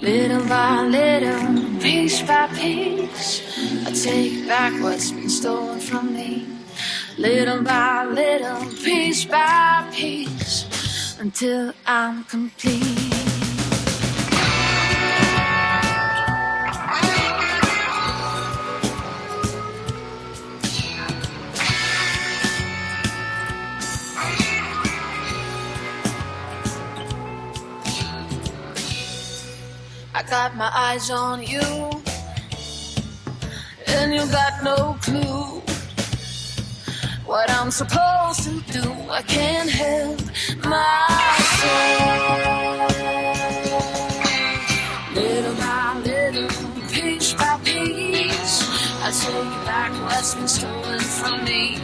Little by little, piece by piece, I take back what's been stolen from me. Little by little, piece by piece, until I'm complete. I got my eyes on you, and you got no clue what I'm supposed to do. I can't help myself. Little by little, piece by piece, I take back what's been stolen from me.